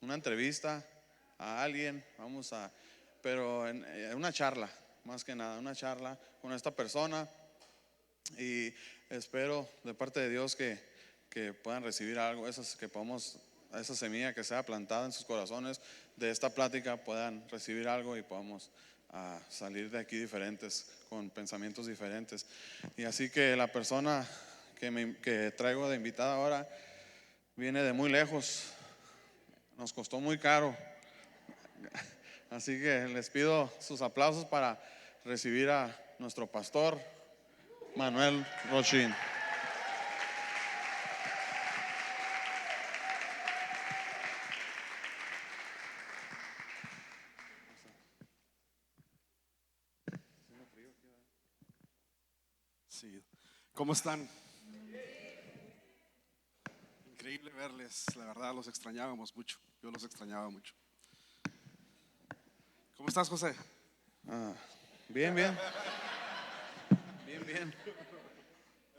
una entrevista a alguien, pero en una charla, más que nada, una charla con esta persona y espero de parte de Dios que puedan recibir algo, esa semilla que sea plantada en sus corazones de esta plática puedan recibir algo y podamos salir de aquí diferentes, con pensamientos diferentes. Y así que la persona que traigo de invitada ahora viene de muy lejos, nos costó muy caro, así que les pido sus aplausos para recibir a nuestro pastor Manuel Rochin. Sí. ¿Cómo están? Increíble verles, la verdad los extrañábamos mucho, yo los extrañaba mucho. ¿Cómo estás, José? Bien, bien, bien, bien.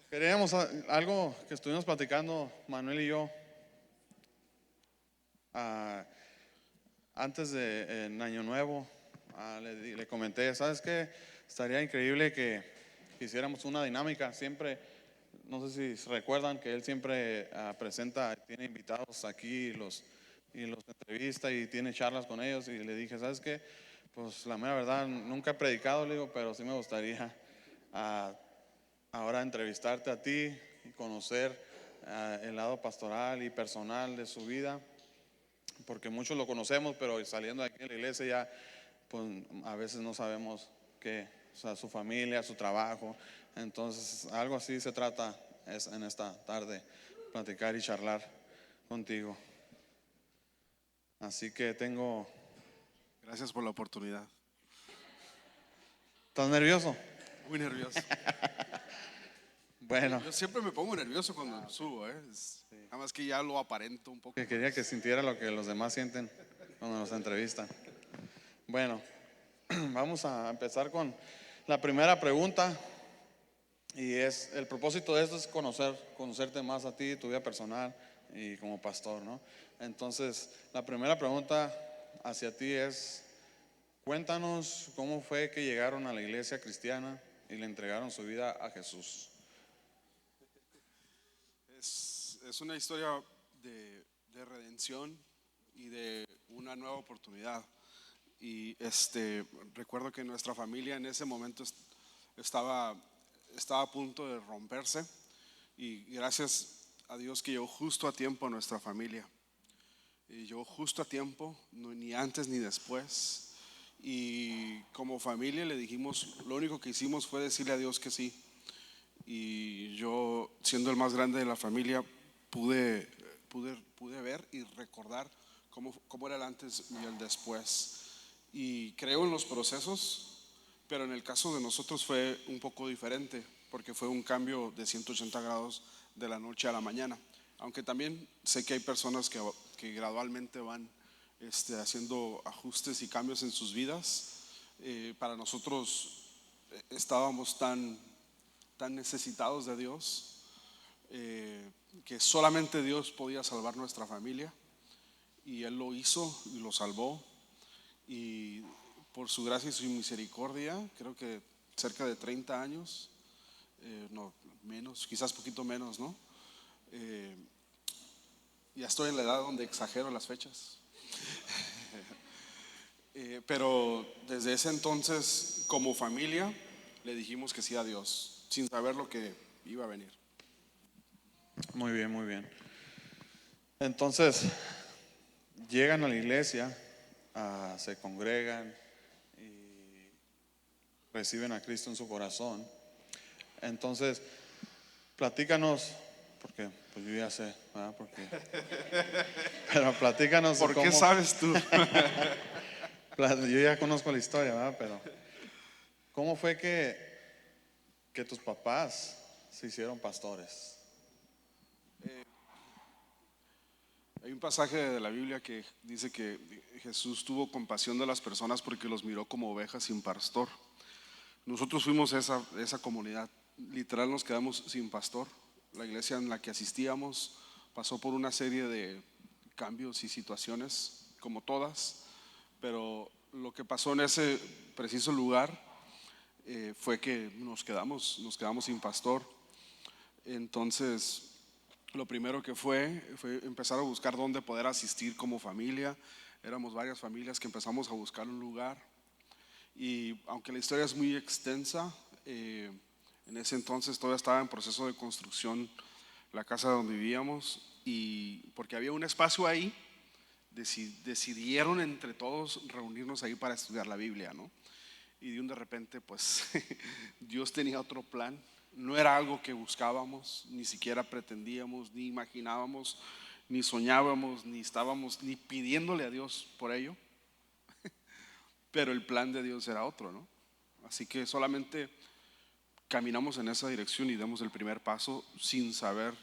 Queríamos algo que estuvimos platicando Manuel y yo ah, antes de en Año Nuevo. Le comenté, ¿sabes qué? Estaría increíble que hiciéramos una dinámica. Siempre, no sé si se recuerdan que él siempre tiene invitados aquí y los entrevista y tiene charlas con ellos. Y le dije, ¿sabes qué? Pues la mera verdad, nunca he predicado, le digo, pero sí me gustaría ah, ahora entrevistarte a ti y conocer el lado pastoral y personal de su vida, porque muchos lo conocemos, pero saliendo de aquí de la iglesia ya, pues a veces no sabemos qué, o sea, su familia, su trabajo. Entonces, algo así se trata en esta tarde, platicar y charlar contigo. Así que Gracias por la oportunidad. ¿estás nervioso? Muy nervioso. Bueno, Yo siempre me pongo nervioso cuando subo, ¿eh? Nada más que ya lo aparento un poco que quería que más. sintiera lo que los demás sienten cuando nos entrevistan. Bueno, vamos a empezar con la primera pregunta y el propósito de esto es conocerte más a ti, tu vida personal y como pastor, ¿no? Entonces, la primera pregunta hacia ti es, cuéntanos cómo fue que llegaron a la iglesia cristiana y le entregaron su vida a Jesús. Es una historia de redención y de una nueva oportunidad. Y recuerdo que nuestra familia en ese momento estaba, estaba a punto de romperse y gracias a Dios que llegó justo a tiempo a nuestra familia. Y llegó justo a tiempo, ni antes ni después. Y como familia le dijimos, lo único que hicimos fue decirle a Dios que sí. Y yo, siendo el más grande de la familia, pude ver y recordar cómo era el antes y el después. Y creo en los procesos, pero en el caso de nosotros fue un poco diferente, porque fue un cambio de 180 grados de la noche a la mañana. Aunque también sé que hay personas que gradualmente van haciendo ajustes y cambios en sus vidas. Para nosotros estábamos tan necesitados de Dios, que solamente Dios podía salvar nuestra familia y Él lo hizo y lo salvó, y por su gracia y su misericordia creo que cerca de 30 años, no menos, quizás poquito menos, ¿no? Eh, ya estoy en la edad donde exagero las fechas. Pero desde ese entonces como familia le dijimos que sí a Dios sin saber lo que iba a venir. Muy bien, muy bien. Entonces, llegan a la iglesia, se congregan y reciben a Cristo en su corazón. Entonces, platícanos, porque pues yo ya sé, ¿verdad? Pero platícanos ¿Por qué cómo, sabes tú? yo ya conozco la historia, ¿verdad? Pero ¿cómo fue que tus papás se hicieron pastores? Hay un pasaje de la Biblia que dice que Jesús tuvo compasión de las personas porque los miró como ovejas sin pastor. Nosotros fuimos esa comunidad. Literal nos quedamos sin pastor. La iglesia en la que asistíamos pasó por una serie de cambios y situaciones, como todas, pero lo que pasó en ese preciso lugar fue que nos quedamos sin pastor. Entonces, lo primero que fue empezar a buscar dónde poder asistir como familia. Éramos varias familias que empezamos a buscar un lugar. Y aunque la historia es muy extensa, en ese entonces todavía estaba en proceso de construcción la casa donde vivíamos, y porque había un espacio ahí, decidieron entre todos reunirnos ahí para estudiar la Biblia, ¿no? Y de repente, pues Dios tenía otro plan. No era algo que buscábamos, ni siquiera pretendíamos, ni imaginábamos, ni soñábamos, ni estábamos ni pidiéndole a Dios por ello. Pero el plan de Dios era otro, ¿no? Así que solamente caminamos en esa dirección y damos el primer paso sin saber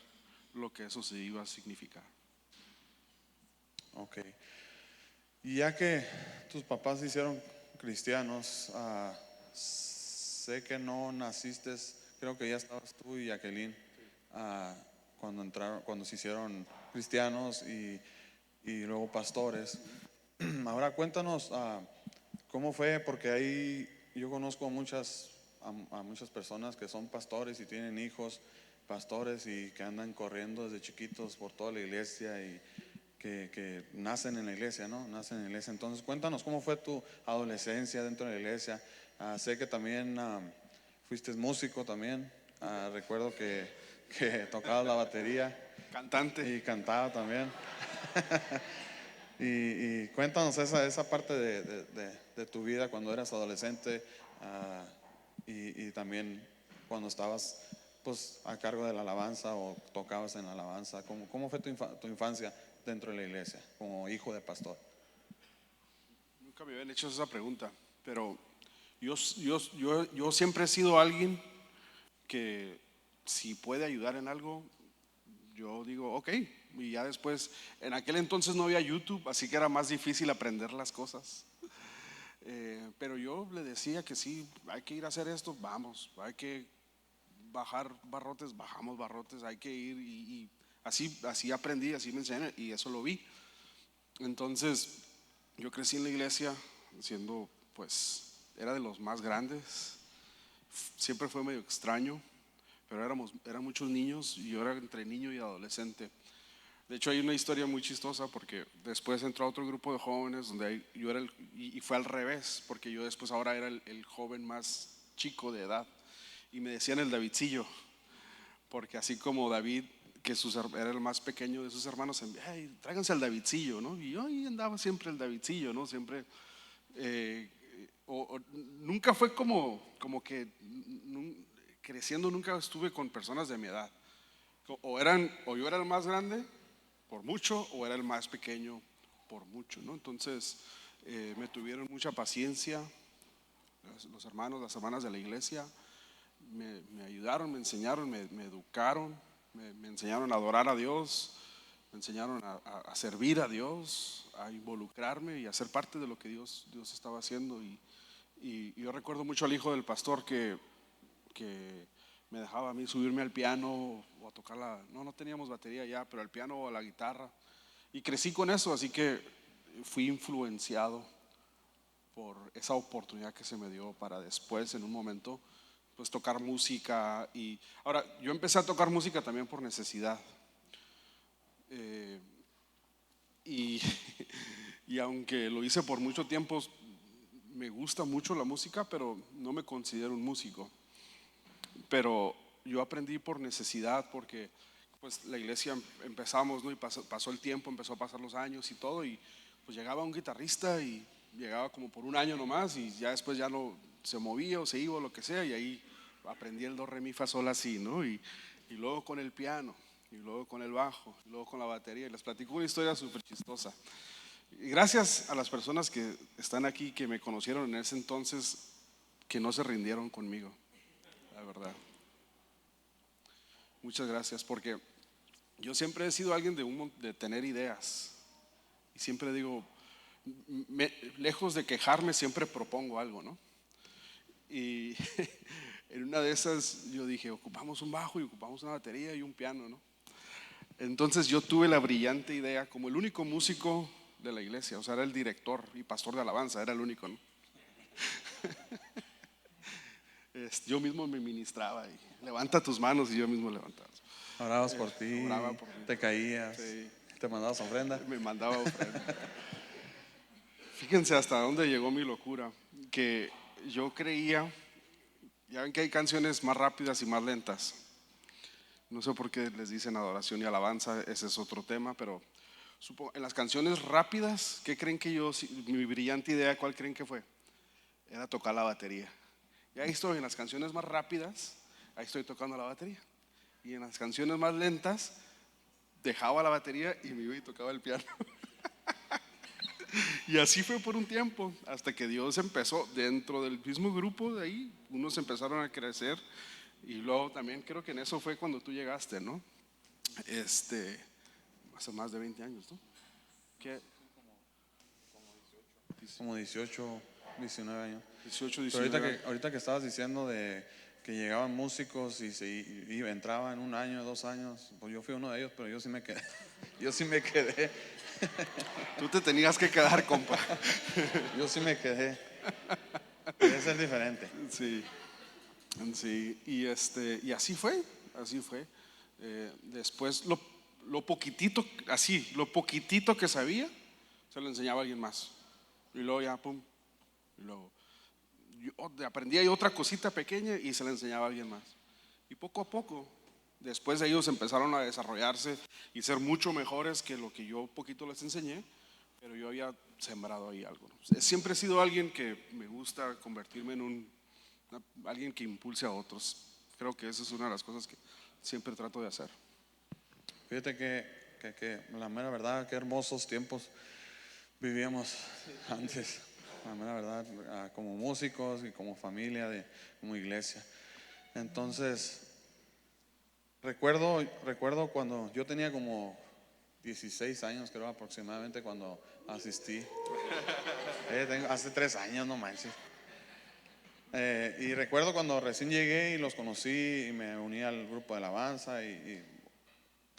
lo que eso se iba a significar. Ok. Y ya que tus papás se hicieron cristianos, sé que no naciste, creo que ya estabas tú y Jacqueline cuando se hicieron cristianos y luego pastores. Ahora cuéntanos cómo fue, porque ahí yo conozco a muchas personas que son pastores y tienen hijos pastores y que andan corriendo desde chiquitos por toda la iglesia y que nacen en la iglesia, ¿no? Nacen en la iglesia. Entonces cuéntanos cómo fue tu adolescencia dentro de la iglesia. Sé que también fuiste músico también. Recuerdo que tocabas la batería Cantante. y cantaba también. Y cuéntanos esa parte de tu vida cuando eras adolescente y también cuando estabas pues a cargo de la alabanza o tocabas en la alabanza. ¿Cómo fue tu infancia dentro de la iglesia como hijo de pastor? Nunca me habían hecho esa pregunta, pero yo siempre he sido alguien que si puede ayudar en algo, yo digo, ok. Y ya después, en aquel entonces no había YouTube, así que era más difícil aprender las cosas. Pero yo le decía que sí, hay que ir a hacer esto, vamos, hay que bajar barrotes, bajamos barrotes, hay que ir y así aprendí, así me enseñaron y eso lo vi. Entonces, yo crecí en la iglesia siendo, pues, era de los más grandes. Siempre fue medio extraño, pero eran muchos niños y yo era entre niño y adolescente. De hecho, hay una historia muy chistosa porque después entró a otro grupo de jóvenes donde yo era y fue al revés, porque yo después ahora era el joven más chico de edad y me decían el Davidcillo, porque así como David, que era el más pequeño de sus hermanos, hey, tráiganse al Davidcillo, ¿no? Y yo ahí andaba siempre el Davidcillo, ¿no? Siempre, nunca fue como que creciendo nunca estuve con personas de mi edad. O yo era el más grande por mucho, o era el más pequeño por mucho, ¿no? Entonces me tuvieron mucha paciencia los hermanos, las hermanas de la iglesia. Me ayudaron, me enseñaron, me educaron, me enseñaron a adorar a Dios, me enseñaron a servir a Dios, a involucrarme y a ser parte de lo que Dios estaba haciendo. Y yo recuerdo mucho al hijo del pastor que me dejaba a mí subirme al piano o a tocar no teníamos batería ya, pero al piano o a la guitarra. Y crecí con eso, así que fui influenciado por esa oportunidad que se me dio para después, en un momento, pues tocar música. Y ahora, yo empecé a tocar música también por necesidad. Y, y aunque lo hice por mucho tiempo, me gusta mucho la música, pero no me considero un músico. Pero yo aprendí por necesidad, porque pues la iglesia empezamos, ¿no? Y pasó el tiempo, empezó a pasar los años y todo, y pues llegaba un guitarrista y llegaba como por un año nomás y ya después ya no se movía o se iba o lo que sea, y ahí aprendí el do, re, mi, fa, sol, así, ¿no? Y luego con el piano, y luego con el bajo, y luego con la batería. Y les platico una historia súper chistosa. Y gracias a las personas que están aquí, que me conocieron en ese entonces, que no se rindieron conmigo, la verdad. Muchas gracias, porque yo siempre he sido alguien de tener ideas. Y siempre digo, lejos de quejarme, siempre propongo algo, ¿no? Y en una de esas yo dije, ocupamos un bajo y ocupamos una batería y un piano, ¿no? Entonces yo tuve la brillante idea, como el único músico de la iglesia, o sea, era el director y pastor de alabanza, era el único, ¿no? Yo mismo me ministraba y levanta tus manos y yo mismo levantaba. Orabas por ti, Oraba por mí. te caías, Sí. te mandabas ofrenda. Me mandaba ofrenda. Fíjense hasta dónde llegó mi locura, que yo creía, ya ven que hay canciones más rápidas y más lentas. No sé por qué les dicen adoración y alabanza, ese es otro tema, pero en las canciones rápidas, ¿qué creen que mi brillante idea, cuál creen que fue? Era tocar la batería. Y ahí estoy, en las canciones más rápidas, ahí estoy tocando la batería. Y en las canciones más lentas, dejaba la batería y me iba y tocaba el piano. Y así fue por un tiempo, hasta que Dios empezó dentro del mismo grupo de ahí, unos empezaron a crecer y luego también creo que en eso fue cuando tú llegaste, ¿no? Hace más de 20 años, ¿no? ¿Qué? Como 18, 19 años. 18, Pero 19. ahorita que estabas diciendo de que llegaban músicos y entraban en un año, 2 años, pues yo fui uno de ellos, pero yo sí me quedé. Yo sí me quedé. Tú te tenías que quedar, compa. Yo sí me quedé. Quería ser diferente. Sí, sí, y así fue, así fue. Después lo poquitito, así, lo poquitito que sabía, se lo enseñaba a alguien más. Y luego ya, pum, y luego yo aprendía ahí otra cosita pequeña y se la enseñaba a alguien más. Y poco a poco, después ellos empezaron a desarrollarse y ser mucho mejores que lo que yo poquito les enseñé, pero yo había sembrado ahí algo, ¿no? Siempre he sido alguien que me gusta convertirme en alguien que impulse a otros. Creo que esa es una de las cosas que siempre trato de hacer. Fíjate que la mera verdad, qué hermosos tiempos vivíamos antes. La mera verdad, como músicos y como familia, como iglesia. Entonces, recuerdo cuando yo tenía como 16 años, creo aproximadamente, cuando asistí. Hace 3 años, no manches. Y recuerdo cuando recién llegué y los conocí y me uní al grupo de alabanza y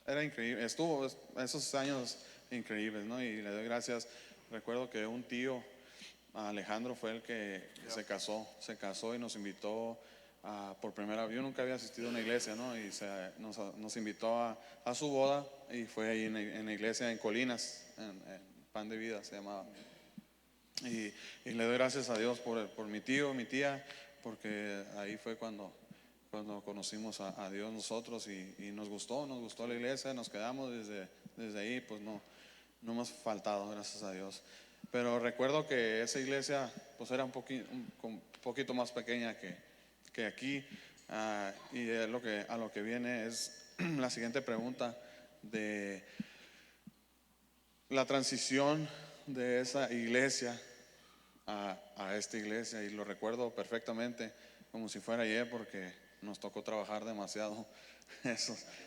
era increíble. Estuvo esos años increíbles, ¿no? Y le doy gracias. Recuerdo que un tío, Alejandro, fue el que se casó y nos invitó por primera vez. Yo nunca había asistido a una iglesia, ¿no? Y nos invitó a su boda y fue ahí en la iglesia en Colinas, en Pan de Vida se llamaba. Y le doy gracias a Dios por mi tío, mi tía, porque ahí fue cuando conocimos a Dios nosotros y nos gustó la iglesia, nos quedamos desde ahí, pues no hemos faltado, gracias a Dios. Pero recuerdo que esa iglesia pues era un poquito más pequeña que aquí, y a lo que viene es la siguiente pregunta de la transición de esa iglesia a esta iglesia, y lo recuerdo perfectamente como si fuera ayer porque nos tocó trabajar demasiado.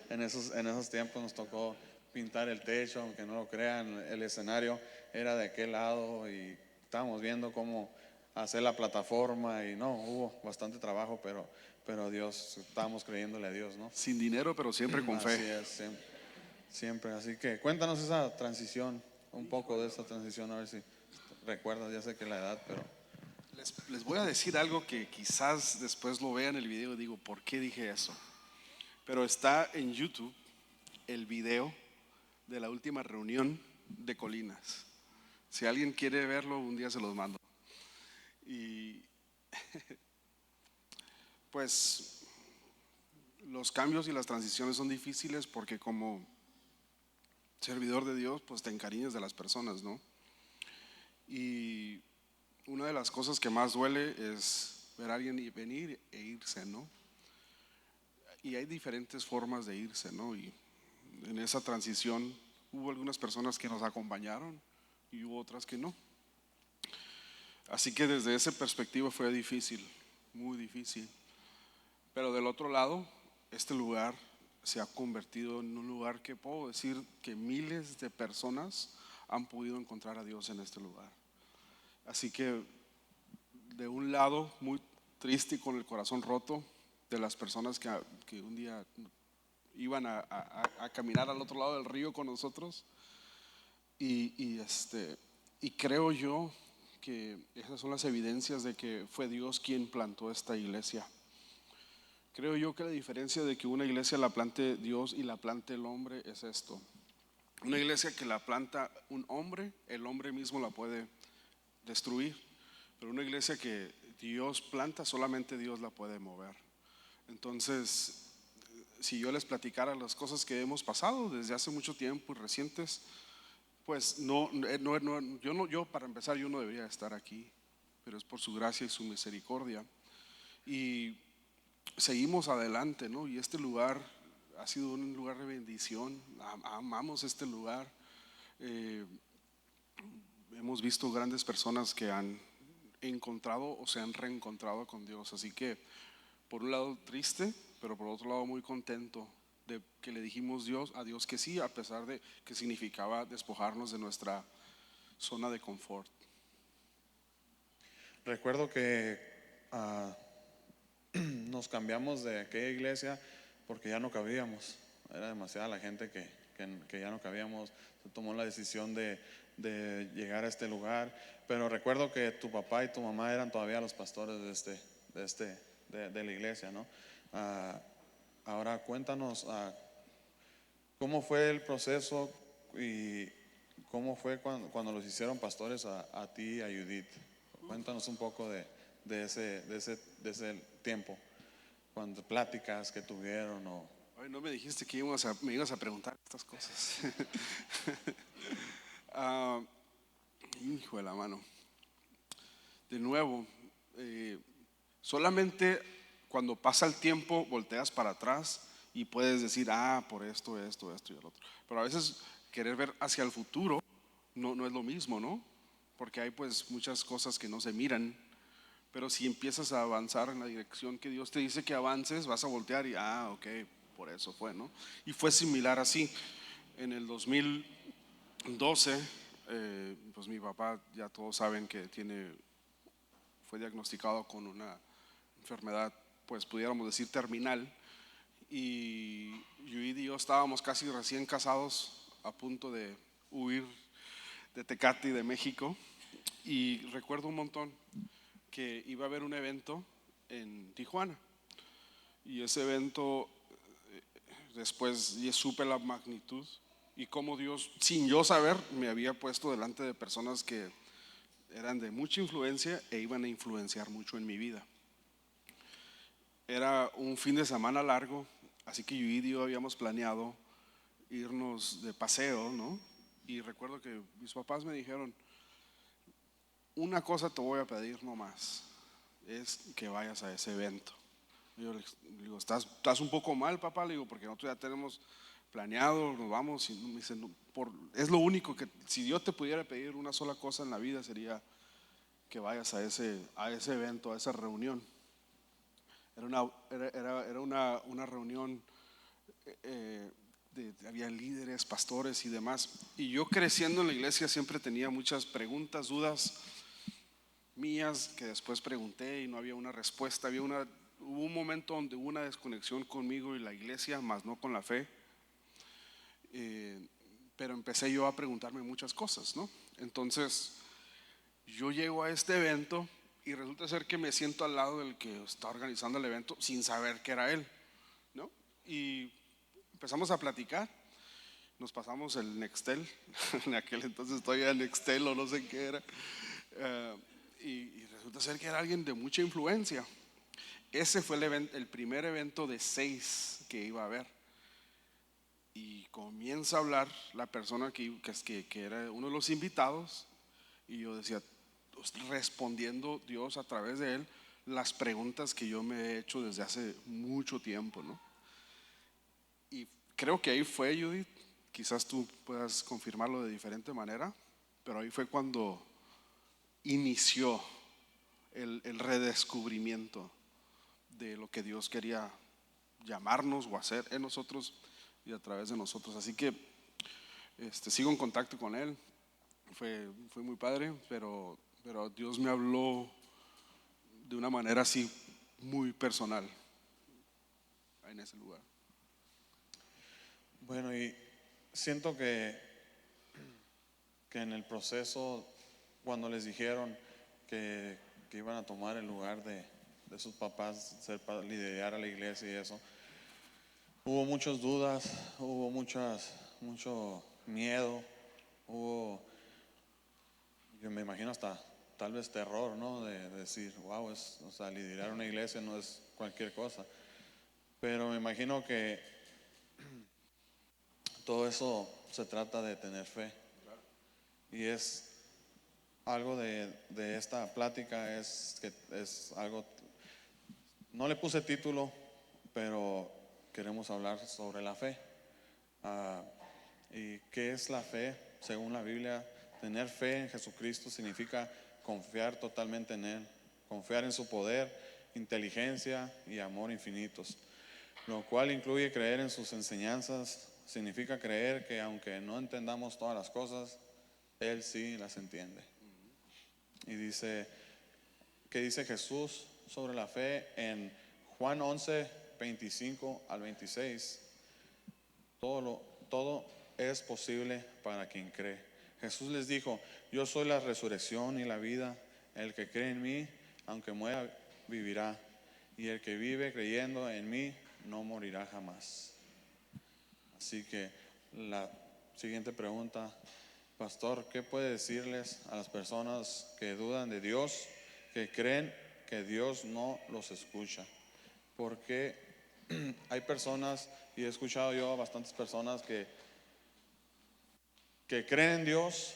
En esos tiempos nos tocó pintar el techo, aunque no lo crean, el escenario era de aquel lado y estábamos viendo cómo hacer la plataforma y no, hubo bastante trabajo, pero Dios, estábamos creyéndole a Dios, ¿no? Sin dinero, pero siempre con fe. Así es, siempre. Así que cuéntanos esa transición, un poco de esa transición, a ver si recuerdas, ya sé que la edad, pero Les voy a decir algo que quizás después lo vean el video y digo, ¿por qué dije eso? Pero está en YouTube el video de la última reunión de Colinas. Si alguien quiere verlo, un día se los mando. Y pues los cambios y las transiciones son difíciles porque como servidor de Dios, pues te encariñas de las personas, ¿no? Y una de las cosas que más duele es ver a alguien venir e irse, ¿no? Y hay diferentes formas de irse, ¿no? Y en esa transición hubo algunas personas que nos acompañaron y hubo otras que no. Así que desde esa perspectiva fue difícil, muy difícil. Pero del otro lado, este lugar se ha convertido en un lugar que puedo decir que miles de personas han podido encontrar a Dios en este lugar. Así que de un lado muy triste y con el corazón roto de las personas que un día iban a caminar al otro lado del río con nosotros. Y creo yo que esas son las evidencias de que fue Dios quien plantó esta iglesia. Creo yo que la diferencia de que una iglesia la plante Dios y la plante el hombre es esto. Una iglesia que la planta un hombre, el hombre mismo la puede destruir. Pero una iglesia que Dios planta, solamente Dios la puede mover. Entonces, si yo les platicara las cosas que hemos pasado desde hace mucho tiempo y recientes, pues yo para empezar, yo no debería estar aquí, pero es por su gracia y su misericordia. Y seguimos adelante, ¿no? Y este lugar ha sido un lugar de bendición. Amamos este lugar. Eh, Hemos visto grandes personas que han encontrado o se han reencontrado con Dios. Así que por un lado triste, pero por otro lado muy contento de que le dijimos a Dios que sí, a pesar de que significaba despojarnos de nuestra zona de confort. Recuerdo que nos cambiamos de aquella iglesia porque ya no cabíamos. Era demasiada la gente que ya no cabíamos. Se tomó la decisión de llegar a este lugar. Pero recuerdo que tu papá y tu mamá eran todavía los pastores de la iglesia, ¿no? Ahora cuéntanos cómo fue el proceso y cómo fue cuando los hicieron pastores a ti y a Judith. Cuéntanos un poco de ese tiempo, cuando pláticas que tuvieron o… Ay, no me dijiste que me ibas a preguntar estas cosas. Hijo de la mano. De nuevo, solamente cuando pasa el tiempo volteas para atrás y puedes decir, por esto y el otro. Pero a veces querer ver hacia el futuro no es lo mismo, ¿no? Porque hay pues muchas cosas que no se miran. Pero si empiezas a avanzar en la dirección que Dios te dice que avances, vas a voltear y, ok, por eso fue, ¿no? Y fue similar así. En el 2012, pues mi papá, ya todos saben que fue diagnosticado con una enfermedad, pues pudiéramos decir terminal. Y Yuid y yo estábamos casi recién casados, a punto de huir de Tecate y de México. Y recuerdo un montón que iba a haber un evento en Tijuana. Y ese evento, después supe la magnitud y cómo Dios, sin yo saber, me había puesto delante de personas que eran de mucha influencia e iban a influenciar mucho en mi vida. Era un fin de semana largo, así que yo y yo habíamos planeado irnos de paseo, ¿no? Y recuerdo que mis papás me dijeron, una cosa te voy a pedir nomás, es que vayas a ese evento. Yo le digo, ¿estás un poco mal, papá? Le digo, porque nosotros ya tenemos planeado, nos vamos. Y me dice, es lo único que, si Dios te pudiera pedir una sola cosa en la vida, sería que vayas a ese evento, a esa reunión. Era una reunión, había líderes, pastores y demás. Y yo creciendo en la iglesia siempre tenía muchas preguntas, dudas mías que después pregunté y no había una respuesta. Hubo un momento donde hubo una desconexión conmigo y la iglesia, más no con la fe. Pero empecé yo a preguntarme muchas cosas, ¿no? Entonces yo llego a este evento y resulta ser que me siento al lado del que está organizando el evento sin saber que era él, ¿no? Y empezamos a platicar, nos pasamos el Nextel, en aquel entonces todavía el Nextel o no sé qué era, y resulta ser que era alguien de mucha influencia. Ese fue el primer evento de 6 que iba a haber. Y comienza a hablar la persona que era uno de los invitados, y yo decía, respondiendo Dios a través de él las preguntas que yo me he hecho desde hace mucho tiempo, ¿no? Y creo que ahí fue, Judith, quizás tú puedas confirmarlo de diferente manera, pero ahí fue cuando inició el redescubrimiento de lo que Dios quería llamarnos o hacer en nosotros y a través de nosotros. Así que sigo en contacto con él. Fue muy padre, pero Dios me habló de una manera así muy personal en ese lugar. Bueno, y siento que en el proceso, cuando les dijeron que iban a tomar el lugar de sus papás, para liderar a la iglesia y eso, hubo muchas dudas, hubo mucho miedo, hubo, yo me imagino hasta tal vez terror, ¿no? De decir, wow, o sea, liderar una iglesia no es cualquier cosa. Pero me imagino que todo eso se trata de tener fe. Y es algo de esta plática, es que es algo, no le puse título, pero queremos hablar sobre la fe. Ah, ¿Y qué es la fe? Según la Biblia, tener fe en Jesucristo significa confiar totalmente en Él, confiar en su poder, inteligencia y amor infinitos, lo cual incluye creer en sus enseñanzas. Significa creer que aunque no entendamos todas las cosas, Él sí las entiende. Y dice, ¿qué dice Jesús sobre la fe en Juan 11, 25 al 26? Todo es posible para quien cree. Jesús les dijo, yo soy la resurrección y la vida. El que cree en mí, aunque muera, vivirá. Y el que vive creyendo en mí, no morirá jamás. Así que la siguiente pregunta, pastor, ¿qué puede decirles a las personas que dudan de Dios, que creen que Dios no los escucha? Porque hay personas, y he escuchado yo a bastantes personas que creen en Dios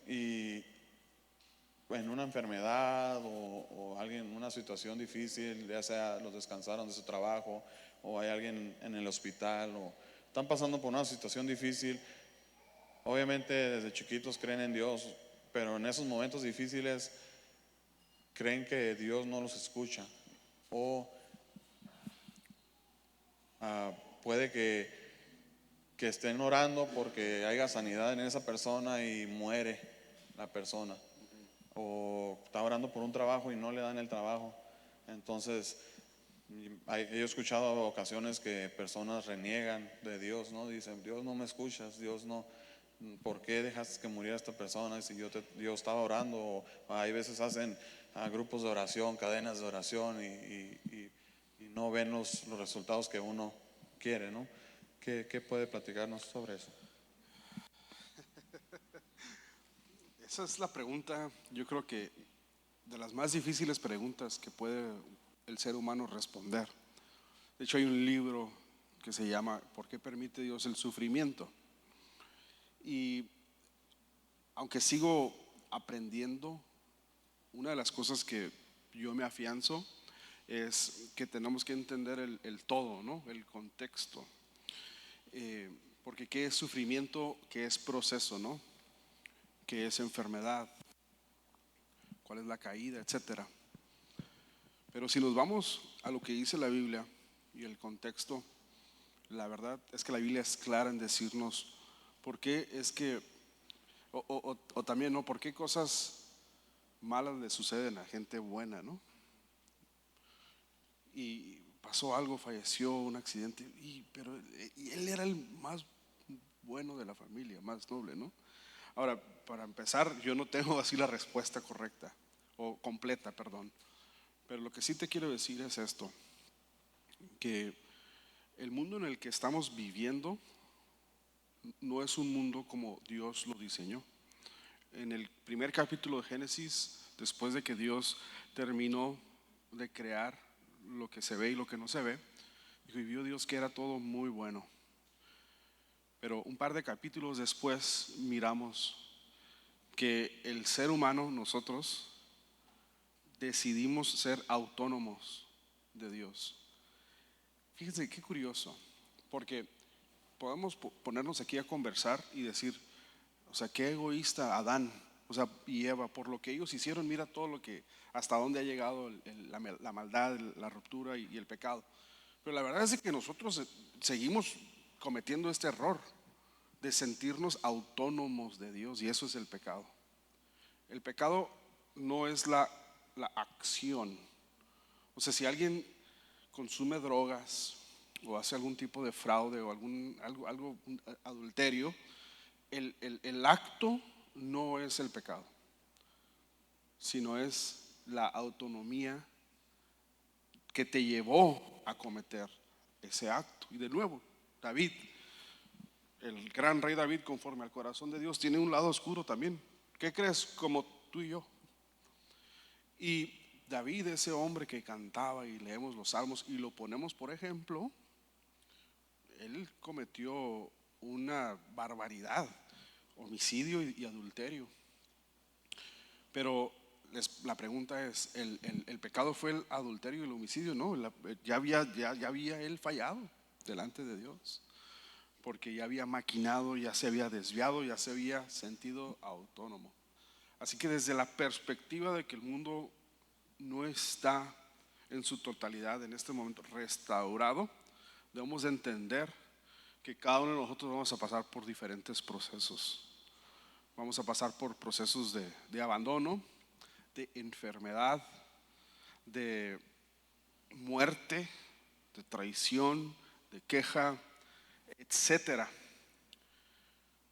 y en una enfermedad o alguien en una situación difícil, ya sea los descansaron de su trabajo o hay alguien en el hospital o están pasando por una situación difícil, obviamente desde chiquitos creen en Dios, pero en esos momentos difíciles creen que Dios no los escucha o puede que estén orando porque haya sanidad en esa persona y muere la persona, o está orando por un trabajo y no le dan el trabajo. Entonces, he escuchado ocasiones que personas reniegan de Dios, ¿no? Dicen, Dios no me escuchas, Dios no, ¿por qué dejaste que muriera esta persona si yo estaba orando? O hay veces hacen grupos de oración, cadenas de oración y no ven los resultados que uno quiere, ¿no? ¿Qué puede platicarnos sobre eso? Esa es la pregunta, yo creo que de las más difíciles preguntas que puede el ser humano responder. De hecho, hay un libro que se llama ¿Por qué permite Dios el sufrimiento? Y aunque sigo aprendiendo, una de las cosas que yo me afianzo es que tenemos que entender el todo, ¿no? El contexto. Porque qué es sufrimiento, qué es proceso, ¿no? Qué es enfermedad, cuál es la caída, etcétera. Pero si nos vamos a lo que dice la Biblia y el contexto, la verdad es que la Biblia es clara en decirnos por qué es que, o también, ¿no? ¿Por qué cosas malas le suceden a gente buena, ¿no? Y pasó algo, falleció, un accidente, pero y él era el más bueno de la familia, más noble, ¿no? Ahora, para empezar, yo no tengo así la respuesta correcta o completa, perdón. Pero lo que sí te quiero decir es esto, que el mundo en el que estamos viviendo no es un mundo como Dios lo diseñó. En el primer capítulo de Génesis, después de que Dios terminó de crear lo que se ve y lo que no se ve, dijo, y vio Dios que era todo muy bueno. Pero un par de capítulos después miramos que el ser humano, nosotros, decidimos ser autónomos de Dios. Fíjense qué curioso, porque podemos ponernos aquí a conversar y decir, o sea, qué egoísta Adán, o sea, y Eva, por lo que ellos hicieron, mira todo lo que, hasta dónde ha llegado la maldad, la ruptura y el pecado. Pero la verdad es que nosotros seguimos cometiendo este error de sentirnos autónomos de Dios, y eso es el pecado. El pecado no es la acción. O sea, si alguien consume drogas o hace algún tipo de fraude o algo adulterio, el acto no es el pecado, sino es la autonomía que te llevó a cometer ese acto. Y de nuevo, David, el gran rey David, conforme al corazón de Dios, tiene un lado oscuro también. ¿Qué crees? Como tú y yo. Y David, ese hombre que cantaba y leemos los salmos y lo ponemos por ejemplo, él cometió una barbaridad, homicidio y adulterio. Pero la pregunta es, ¿el pecado fue el adulterio y el homicidio? No, ya había él fallado delante de Dios, porque ya había maquinado, ya se había desviado, ya se había sentido autónomo. Así que desde la perspectiva de que el mundo no está en su totalidad en este momento restaurado, debemos de entender que cada uno de nosotros vamos a pasar por diferentes procesos. Vamos a pasar por procesos de abandono, de enfermedad, de muerte, de traición, de queja, etcétera.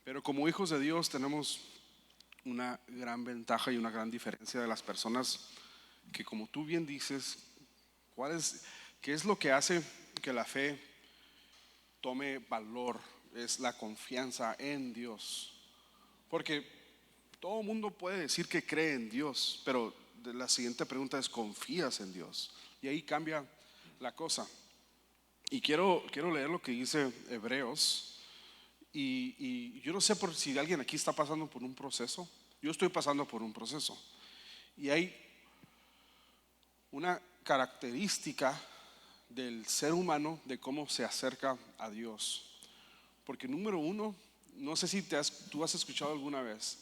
Pero como hijos de Dios tenemos una gran ventaja y una gran diferencia de las personas que, como tú bien dices, ¿qué es lo que hace que la fe tome valor? Es la confianza en Dios. Porque todo el mundo puede decir que cree en Dios, pero la siguiente pregunta es: ¿confías en Dios? Y ahí cambia la cosa. Y quiero leer lo que dice Hebreos. Y yo no sé por si alguien aquí está pasando por un proceso. Yo estoy pasando por un proceso. Y hay una característica del ser humano de cómo se acerca a Dios. Porque número uno, no sé si tú has escuchado alguna vez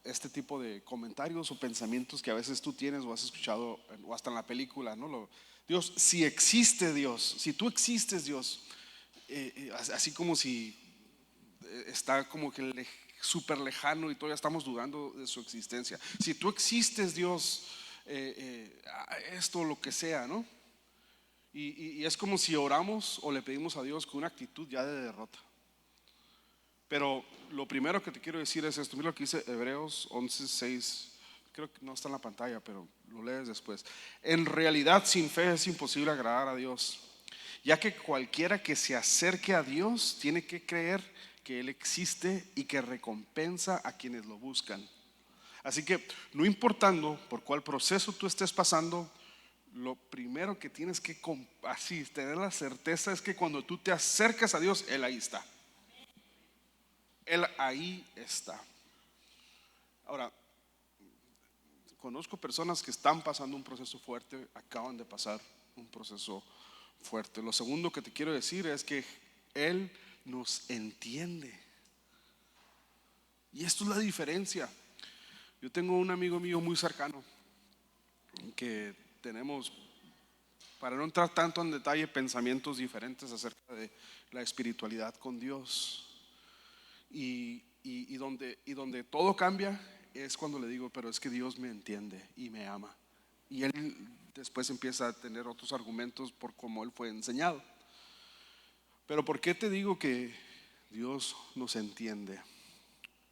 este tipo de comentarios o pensamientos que a veces tú tienes o has escuchado o hasta en la película, ¿no? Dios, si existe Dios, si tú existes Dios, así como si está como que súper lejano y todavía estamos dudando de su existencia. Si tú existes Dios, esto lo que sea, ¿no? Y es como si oramos o le pedimos a Dios con una actitud ya de derrota. Pero lo primero que te quiero decir es esto. Mira lo que dice Hebreos 11:6. Creo que no está en la pantalla, pero lo lees después. En realidad, sin fe es imposible agradar a Dios, ya que cualquiera que se acerque a Dios tiene que creer que Él existe y que recompensa a quienes lo buscan. Así que no importando por cuál proceso tú estés pasando, lo primero que tienes que así tener la certeza es que cuando tú te acercas a Dios, Él ahí está. Él ahí está. Ahora, conozco personas que están pasando un proceso fuerte, acaban de pasar un proceso fuerte. Lo segundo que te quiero decir es que Él nos entiende. Y esto es la diferencia. Yo tengo un amigo mío muy cercano que tenemos, para no entrar tanto en detalle, pensamientos diferentes acerca de la espiritualidad con Dios. Y donde todo cambia es cuando le digo, pero es que Dios me entiende y me ama. Y él después empieza a tener otros argumentos por cómo él fue enseñado. Pero ¿por qué te digo que Dios nos entiende?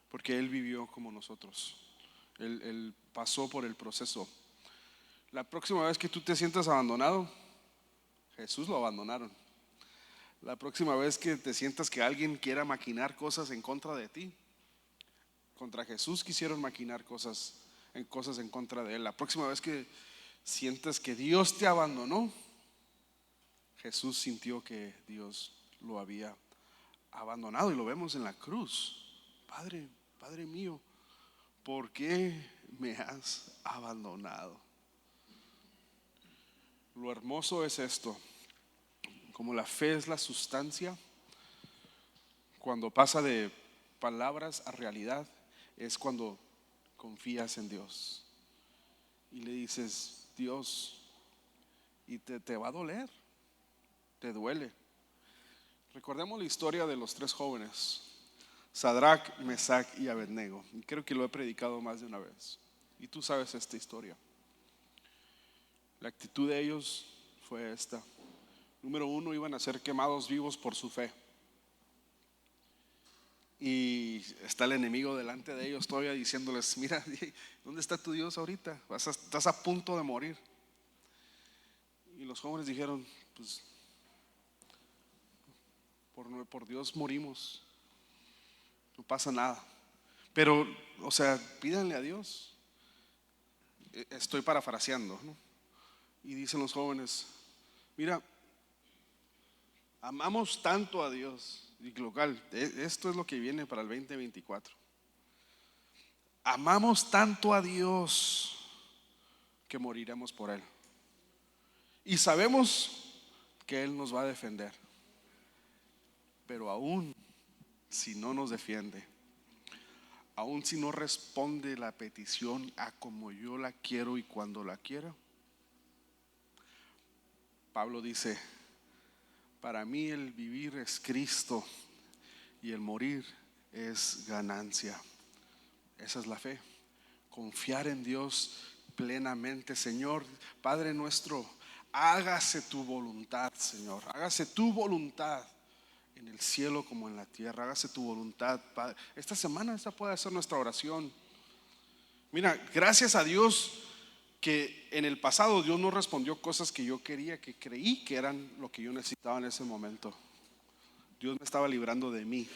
Porque Él vivió como nosotros. Él pasó por el proceso. La próxima vez que tú te sientas abandonado, Jesús lo abandonaron. La próxima vez que te sientas que alguien quiera maquinar cosas en contra de ti, contra Jesús quisieron maquinar cosas en contra de Él. La próxima vez que sientas que Dios te abandonó, Jesús sintió que Dios lo había abandonado, y lo vemos en la cruz. Padre, Padre mío, ¿por qué me has abandonado? Lo hermoso es esto: como la fe es la sustancia, cuando pasa de palabras a realidad, es cuando confías en Dios y le dices: Dios, y te va a doler, te duele. Recordemos la historia de los tres jóvenes, Sadrach, Mesach y Abednego, y creo que lo he predicado más de una vez, y tú sabes esta historia. La actitud de ellos fue esta: Número uno, iban a ser quemados vivos por su fe. Y está el enemigo delante de ellos todavía diciéndoles: mira, ¿dónde está tu Dios ahorita? Estás a punto de morir. Y los jóvenes dijeron: pues por Dios morimos, no pasa nada. Pero, o sea, pídanle a Dios. Estoy parafraseando, ¿no? Y dicen los jóvenes: mira, amamos tanto a Dios. Y local, esto es lo que viene para el 2024. Amamos tanto a Dios que moriremos por Él. Y sabemos que Él nos va a defender. Pero aún si no nos defiende, aún si no responde la petición a como yo la quiero y cuando la quiera, Pablo dice: para mí el vivir es Cristo y el morir es ganancia. Esa es la fe, confiar en Dios plenamente. Señor, Padre nuestro, hágase tu voluntad, Señor, hágase tu voluntad en el cielo como en la tierra, hágase tu voluntad, Padre. Esta semana esta puede ser nuestra oración. Mira, gracias a Dios que en el pasado Dios no respondió cosas que yo quería, que creí que eran lo que yo necesitaba en ese momento. Dios me estaba librando de mí.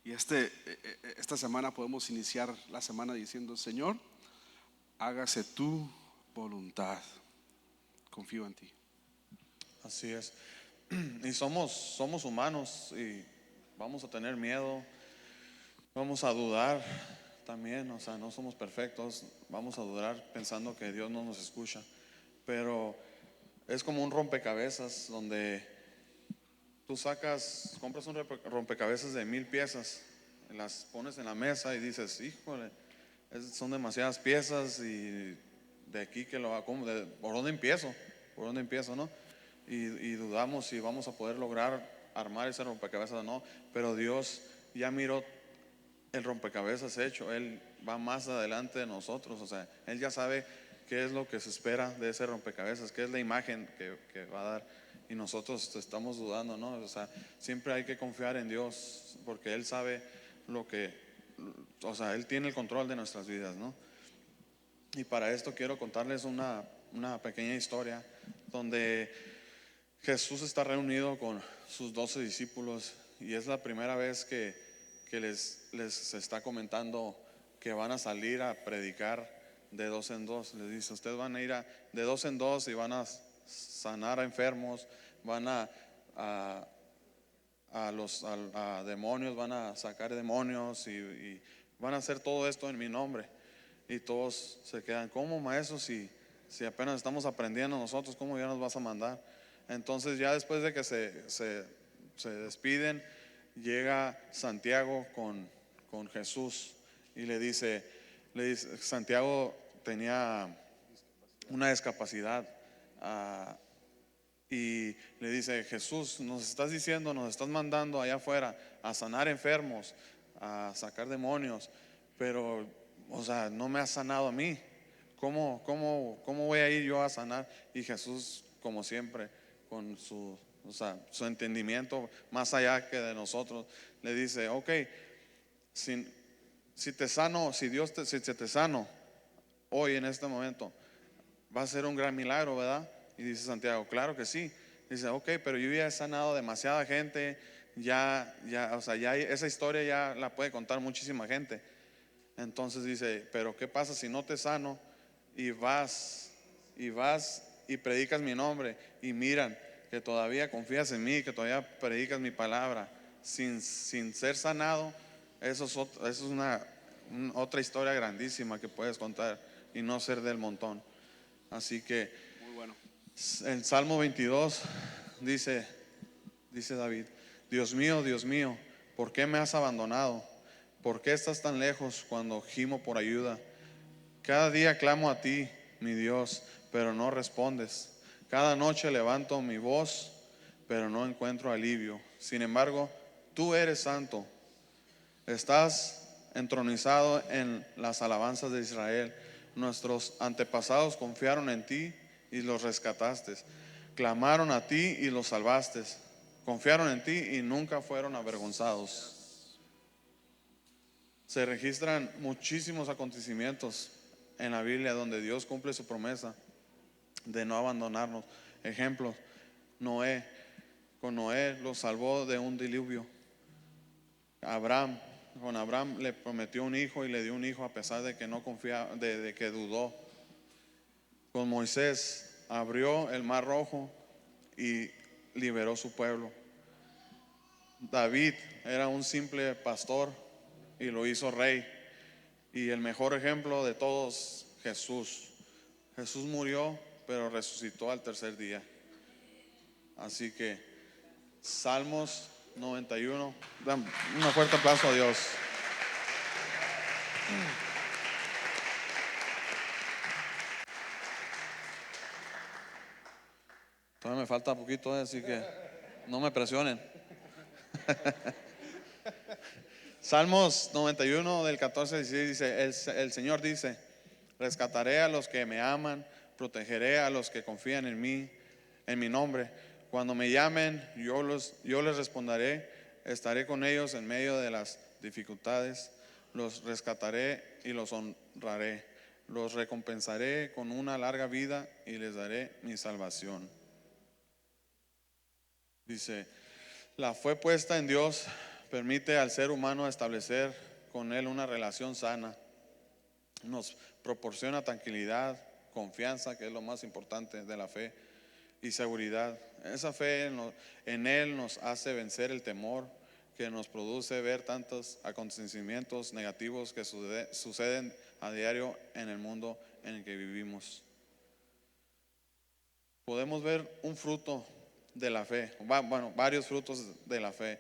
Y esta semana podemos iniciar la semana diciendo: Señor, hágase tu voluntad. Confío en ti. Así es. Y somos humanos y vamos a tener miedo, vamos a dudar también, o sea, no somos perfectos, vamos a dudar pensando que Dios no nos escucha, pero es como un rompecabezas donde tú compras un rompecabezas de 1000 piezas, las pones en la mesa y dices: híjole, son demasiadas piezas y de aquí que ¿por dónde empiezo? ¿Por dónde empiezo, no? Y dudamos si vamos a poder lograr armar ese rompecabezas o no, pero Dios ya miró el rompecabezas hecho, Él va más adelante de nosotros, o sea, Él ya sabe qué es lo que se espera de ese rompecabezas, qué es la imagen que va a dar, y nosotros estamos dudando, ¿no? O sea, siempre hay que confiar en Dios, porque Él sabe o sea, Él tiene el control de nuestras vidas, ¿no? Y para esto quiero contarles una pequeña historia donde Jesús está reunido con sus 12 discípulos y es la primera vez que les está comentando que van a salir a predicar de dos en dos. Les dice: ustedes van a ir de dos en dos y van a sanar a enfermos, van a demonios, van a sacar demonios y van a hacer todo esto en mi nombre. Y todos se quedan: ¿cómo, maestro? Si apenas estamos aprendiendo nosotros, ¿cómo ya nos vas a mandar? Entonces ya después de que se despiden, llega Santiago con Jesús y le dice, Santiago tenía una discapacidad, y le dice: Jesús, nos estás mandando allá afuera a sanar enfermos, a sacar demonios, pero, o sea, no me has sanado a mí. ¿Cómo voy a ir yo a sanar? Y Jesús, como siempre, con o sea, su entendimiento más allá que de nosotros, le dice: ok, si te sano, si te sano hoy en este momento, va a ser un gran milagro, ¿verdad? Y dice Santiago: claro que sí. Dice: ok, pero yo ya he sanado demasiada gente, o sea, esa historia ya la puede contar muchísima gente. Entonces dice: pero ¿qué pasa si no te sano y vas y predicas mi nombre y miran que todavía confías en mí, que todavía predicas mi palabra sin ser sanado? Eso es otra historia grandísima que puedes contar y no ser del montón. Así que Muy bueno. en Salmo 22 dice David: Dios mío, ¿por qué me has abandonado? ¿Por qué estás tan lejos cuando gimo por ayuda? Cada día clamo a ti, mi Dios, pero no respondes. Cada noche levanto mi voz, pero no encuentro alivio. Sin embargo, tú eres santo. Estás entronizado en las alabanzas de Israel. Nuestros antepasados confiaron en ti y los rescataste. clamaron a ti y los salvaste, confiaron en ti y nunca fueron avergonzados. Se registran muchísimos acontecimientos en la Biblia donde Dios cumple su promesa de no abandonarnos. Ejemplos: Noé, con Noé lo salvó de un diluvio. Con Abraham le prometió un hijo y le dio un hijo a pesar de que no confiaba, de que dudó. Con Moisés abrió el mar rojo y liberó su pueblo. David era un simple pastor y lo hizo rey. Y el mejor ejemplo de todos, Jesús. Jesús murió, pero resucitó al tercer día. Así que Salmos 91. Dan un fuerte aplauso a Dios. Todavía me falta poquito, así que no me presionen. Salmos 91 del 14 al 16 dice: el Señor dice, rescataré a los que me aman, protegeré a los que confían en mí, en mi nombre. Cuando me llamen, yo les responderé, estaré con ellos en medio de las dificultades, los rescataré y los honraré, los recompensaré con una larga vida y les daré mi salvación. Dice, la fe puesta en Dios permite al ser humano establecer con Él una relación sana. Nos proporciona tranquilidad, confianza, que es lo más importante de la fe, y seguridad. Esa fe en Él nos hace vencer el temor que nos produce ver tantos acontecimientos negativos que suceden a diario en el mundo en el que vivimos. Podemos ver un fruto de la fe, bueno, varios frutos de la fe.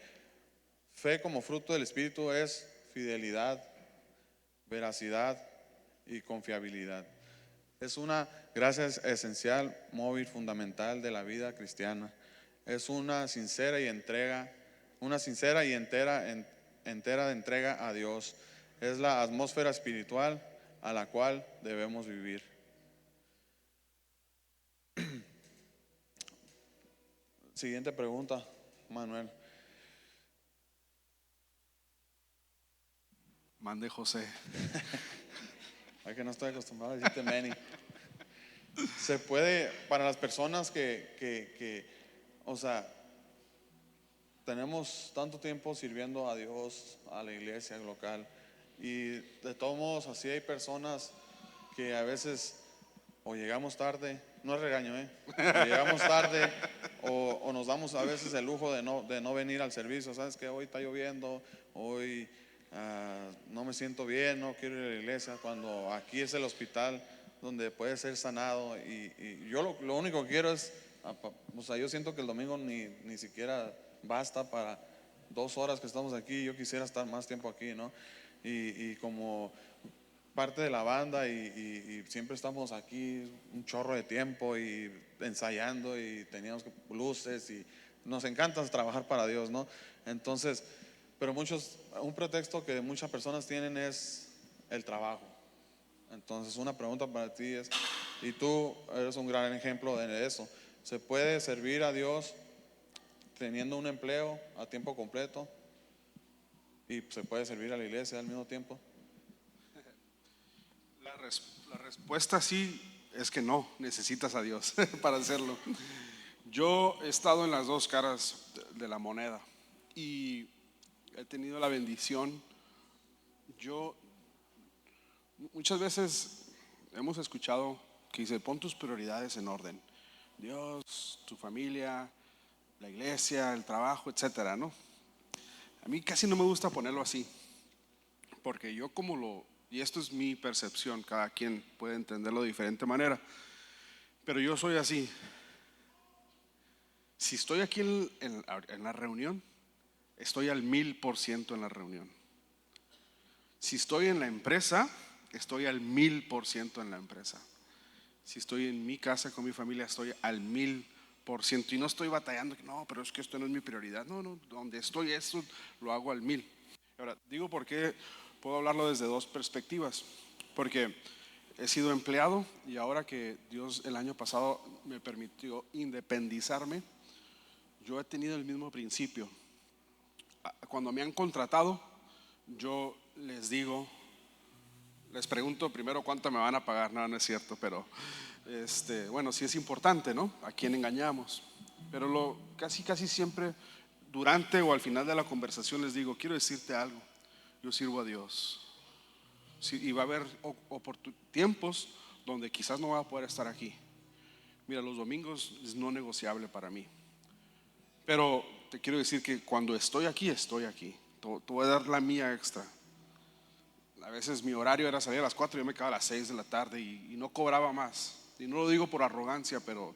Fe como fruto del Espíritu es fidelidad, veracidad y confiabilidad. Es una gracia esencial, móvil, fundamental de la vida cristiana. Es una sincera y entera entrega a Dios. Es la atmósfera espiritual a la cual debemos vivir. Siguiente pregunta, Manuel. Mande José. Ay, que no estoy acostumbrado a decirte Manny. Se puede, para las personas que, o sea, tenemos tanto tiempo sirviendo a Dios, a la iglesia local, y de todos modos así hay personas que a veces o llegamos tarde, no es regaño, o llegamos tarde o nos damos a veces el lujo de no venir al servicio. Sabes que hoy está lloviendo, hoy no me siento bien, no quiero ir a la iglesia, cuando aquí es el hospital donde puede ser sanado. Y yo lo único que quiero es, o sea, yo siento que el domingo ni siquiera basta para 2 horas que estamos aquí. Yo quisiera estar más tiempo aquí, ¿no? Y como parte de la banda y siempre estamos aquí un chorro de tiempo y ensayando y teníamos luces y nos encanta trabajar para Dios, ¿no? Entonces, pero un pretexto que muchas personas tienen es el trabajo. Entonces, una pregunta para ti es, y tú eres un gran ejemplo de eso, ¿se puede servir a Dios teniendo un empleo a tiempo completo y se puede servir a la iglesia al mismo tiempo? La respuesta sí es que no, necesitas a Dios para hacerlo. Yo he estado en las dos caras de la moneda y he tenido la bendición. Muchas veces hemos escuchado que dice, pon tus prioridades en orden. Dios, tu familia, la iglesia, el trabajo, etcétera, ¿no? A mí casi no me gusta ponerlo así, porque yo y esto es mi percepción, cada quien puede entenderlo de diferente manera, pero yo soy así. Si estoy aquí en la reunión, estoy al 1000% en la reunión. Si estoy en la empresa, estoy al 1000% en la empresa. Si estoy en mi casa con mi familia, estoy al 1000%. Y no estoy batallando, no, pero es que esto no es mi prioridad. No, donde estoy, esto lo hago al 1000. Ahora, digo por qué puedo hablarlo desde dos perspectivas. Porque he sido empleado y ahora que Dios el año pasado me permitió independizarme, yo he tenido el mismo principio. Cuando me han contratado, yo les pregunto primero cuánto me van a pagar. No, no es cierto, pero bueno, sí es importante, ¿no? A quién engañamos. Pero casi siempre durante o al final de la conversación les digo, quiero decirte algo, yo sirvo a Dios. Sí, y va a haber tiempos donde quizás no voy a poder estar aquí. Mira, los domingos es no negociable para mí. Pero te quiero decir que cuando estoy aquí, estoy aquí. Te voy a dar la mía extra. A veces mi horario era salir a las 4 y yo me quedaba a las 6 de la tarde y no cobraba más. Y no lo digo por arrogancia, pero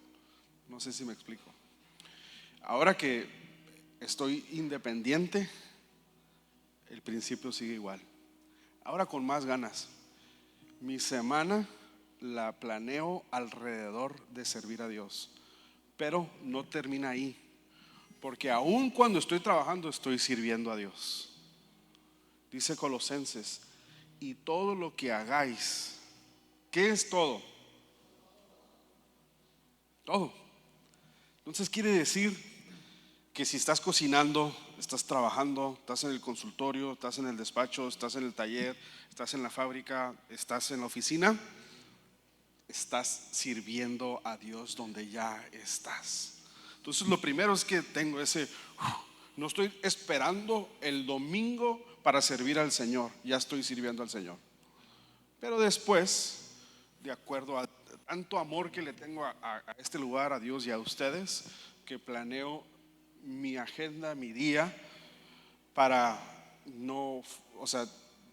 no sé si me explico. Ahora que estoy independiente, el principio sigue igual. Ahora con más ganas. Mi semana la planeo alrededor de servir a Dios, pero no termina ahí, porque aun cuando estoy trabajando estoy sirviendo a Dios. Dice Colosenses, y todo lo que hagáis, ¿qué es todo? Todo. Entonces quiere decir que si estás cocinando, estás trabajando, estás en el consultorio, estás en el despacho, estás en el taller, estás en la fábrica, estás en la oficina, estás sirviendo a Dios donde ya estás. Entonces lo primero es que tengo no estoy esperando el domingo para servir al Señor, ya estoy sirviendo al Señor. Pero después, de acuerdo a tanto amor que le tengo a este lugar, a Dios y a ustedes, que planeo mi agenda, mi día para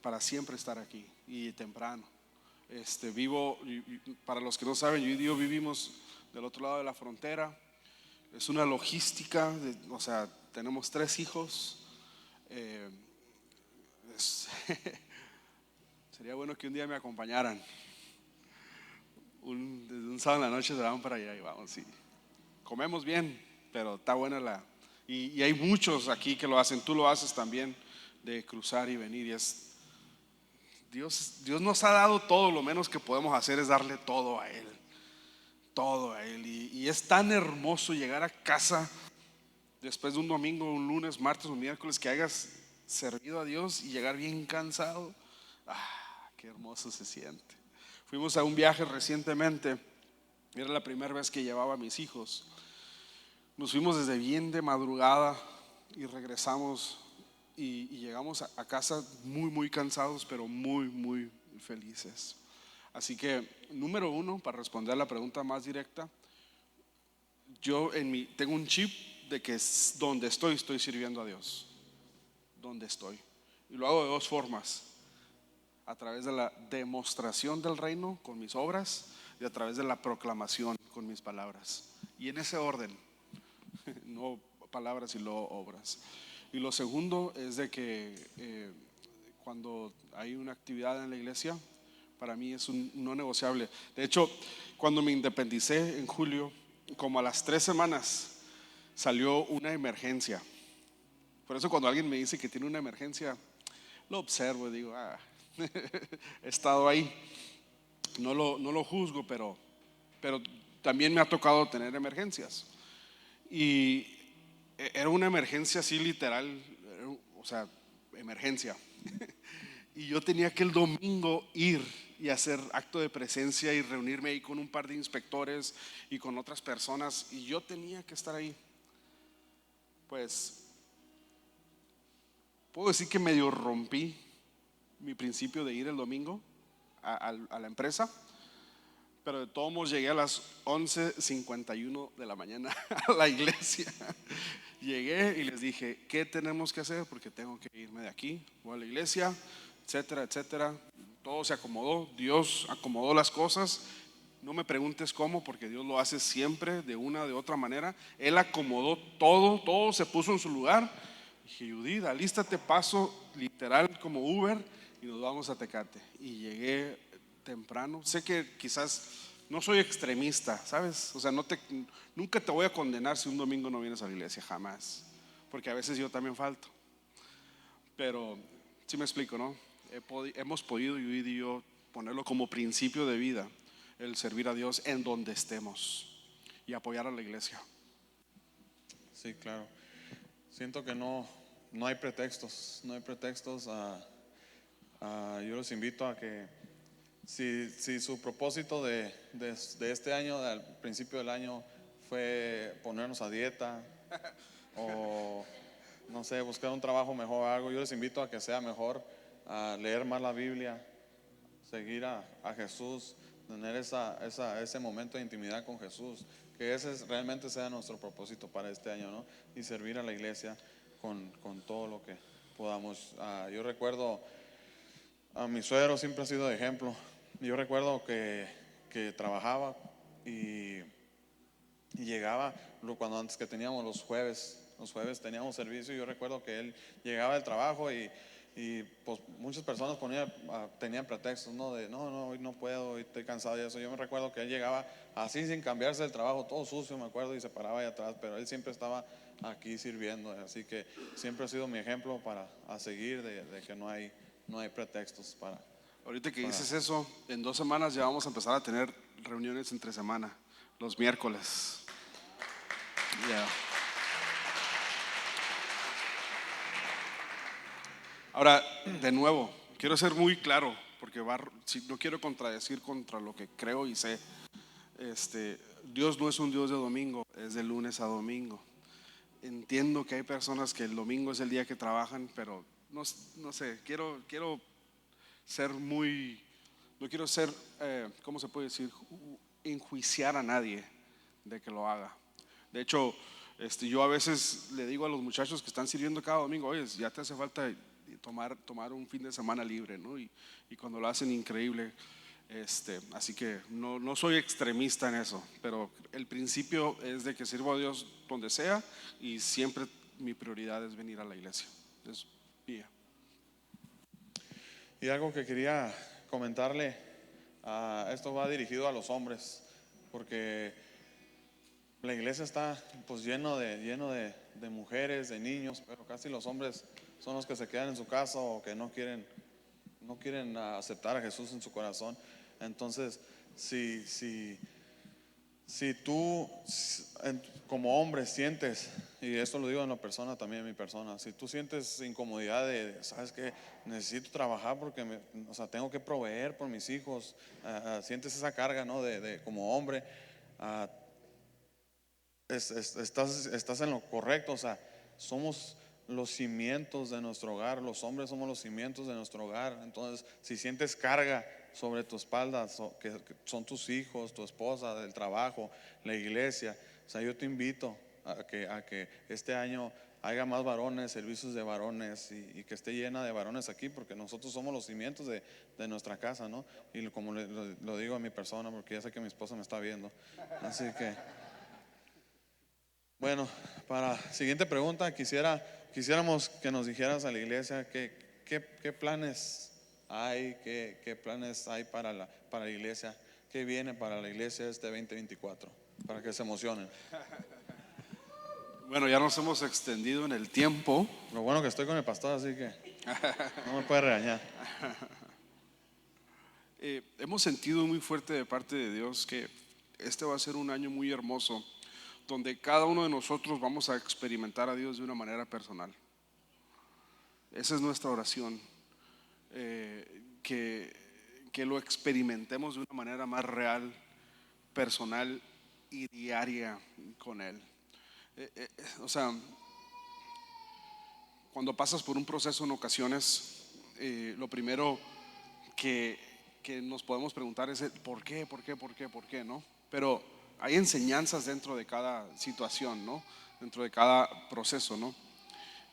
para siempre estar aquí y temprano. Vivo, para los que no saben, yo y Dios vivimos del otro lado de la frontera. Es una logística, tenemos 3 hijos. Sería bueno que un día me acompañaran. Desde un sábado en la noche se van para allá y vamos. Sí. Comemos bien, pero está buena y hay muchos aquí que lo hacen. Tú lo haces también, de cruzar y venir. Y Dios nos ha dado todo. Lo menos que podemos hacer es darle todo a Él. Todo a Él. Y es tan hermoso llegar a casa después de un domingo, un lunes, martes o miércoles, que hayas servido a Dios y llegar bien cansado. Qué hermoso se siente. Fuimos a un viaje recientemente. Era la primera vez que llevaba a mis hijos. Nos fuimos desde bien de madrugada y regresamos y llegamos a casa muy cansados, pero muy felices. Así que, número 1, para responder a la pregunta más directa, yo tengo un chip de que donde estoy sirviendo a Dios. Donde estoy. Y lo hago de 2 formas: a través de la demostración del reino con mis obras y a través de la proclamación con mis palabras. Y en ese orden, no palabras y luego obras. Y lo segundo es de que cuando hay una actividad en la iglesia, para mí es un no negociable. De hecho, cuando me independicé en julio, como a las 3 semanas salió una emergencia. Por eso cuando alguien me dice que tiene una emergencia, lo observo y digo, he estado ahí. No lo juzgo, pero también me ha tocado tener emergencias. Y era una emergencia así literal, emergencia. Y yo tenía que el domingo ir y hacer acto de presencia y reunirme ahí con un par de inspectores y con otras personas, y yo tenía que estar ahí. Pues puedo decir que medio rompí mi principio de ir el domingo a la empresa, pero de todos modos llegué a las 11:51 de la mañana a la iglesia. Llegué y les dije, ¿qué tenemos que hacer? Porque tengo que irme de aquí, voy a la iglesia, etcétera, etcétera. Todo se acomodó, Dios acomodó las cosas. No me preguntes cómo, porque Dios lo hace siempre de una de otra manera. Él acomodó todo se puso en su lugar. Dije, Judith, alístate, paso literal como Uber y nos vamos a Tecate. Y llegué temprano. Sé que quizás no soy extremista, ¿sabes? Nunca te voy a condenar si un domingo no vienes a la iglesia, jamás. Porque a veces yo también falto. Pero sí me explico, ¿no? Hemos podido, Judith y yo, ponerlo como principio de vida, el servir a Dios en donde estemos y apoyar a la iglesia. Sí, claro. Siento que no hay pretextos, no hay pretextos. Yo los invito a que si su propósito de este año, al principio del año, fue ponernos a dieta o no sé, buscar un trabajo mejor o algo, yo les invito a que sea mejor, a leer más la Biblia, seguir a Jesús, tener ese momento de intimidad con Jesús, que realmente sea nuestro propósito para este año, ¿no? Y servir a la iglesia con todo lo que podamos. Yo recuerdo a mi suegro, siempre ha sido de ejemplo. Yo recuerdo que trabajaba y llegaba, cuando antes que teníamos los jueves teníamos servicio. Yo recuerdo que él llegaba del trabajo y pues muchas personas tenían pretextos, ¿no? De no, hoy no puedo, hoy estoy cansado y eso. Yo me recuerdo que él llegaba así sin cambiarse del trabajo, todo sucio, me acuerdo, y se paraba ahí atrás, pero él siempre estaba aquí sirviendo. Así que siempre ha sido mi ejemplo a seguir, de que no hay pretextos para. Ahorita que dices eso, en 2 semanas ya vamos a empezar a tener reuniones entre semana, los miércoles. Yeah. Ahora, de nuevo, quiero ser muy claro, porque no quiero contradecir contra lo que creo y sé. Dios no es un Dios de domingo, es de lunes a domingo. Entiendo que hay personas que el domingo es el día que trabajan, pero no sé, quiero ser no quiero ser, ¿cómo se puede decir? Enjuiciar a nadie de que lo haga. De hecho, yo a veces le digo a los muchachos que están sirviendo cada domingo, oye, ya te hace falta tomar un fin de semana libre, ¿no? Y cuando lo hacen, increíble. Así que no soy extremista en eso, pero el principio es de que sirvo a Dios donde sea, y siempre mi prioridad es venir a la iglesia. Es mía. Y algo que quería comentarle, esto va dirigido a los hombres, porque la iglesia está pues lleno de mujeres, de niños, pero casi los hombres son los que se quedan en su casa o que no quieren aceptar a Jesús en su corazón. Entonces, si tú como hombre sientes, y esto lo digo en la persona también, en mi persona, si tú sientes incomodidad sabes que necesito trabajar porque tengo que proveer por mis hijos, sientes esa carga, ¿no? de como hombre, estás en lo correcto. Somos los cimientos de nuestro hogar, los hombres somos los cimientos de nuestro hogar. Entonces, si sientes carga sobre tu espalda, que son tus hijos, tu esposa, del trabajo, la iglesia, yo te invito a que este año haya más varones, servicios de varones, y que esté llena de varones aquí, porque nosotros somos los cimientos de nuestra casa, ¿no? Y como lo digo a mi persona, porque ya sé que mi esposa me está viendo, así que bueno, para la siguiente pregunta, quisiéramos que nos dijeras a la iglesia qué planes hay, qué planes hay para la iglesia, qué viene para la iglesia este 2024, para que se emocionen. Bueno, ya nos hemos extendido en el tiempo. Lo bueno que estoy con el pastor, así que no me puede regañar. Hemos sentido muy fuerte de parte de Dios que este va a ser un año muy hermoso, donde cada uno de nosotros vamos a experimentar a Dios de una manera personal. Esa es nuestra oración, que lo experimentemos de una manera más real, personal y diaria con Él. Cuando pasas por un proceso en ocasiones, lo primero que nos podemos preguntar es ¿por qué? ¿Por qué? ¿No? Pero hay enseñanzas dentro de cada situación, ¿no? Dentro de cada proceso, ¿no?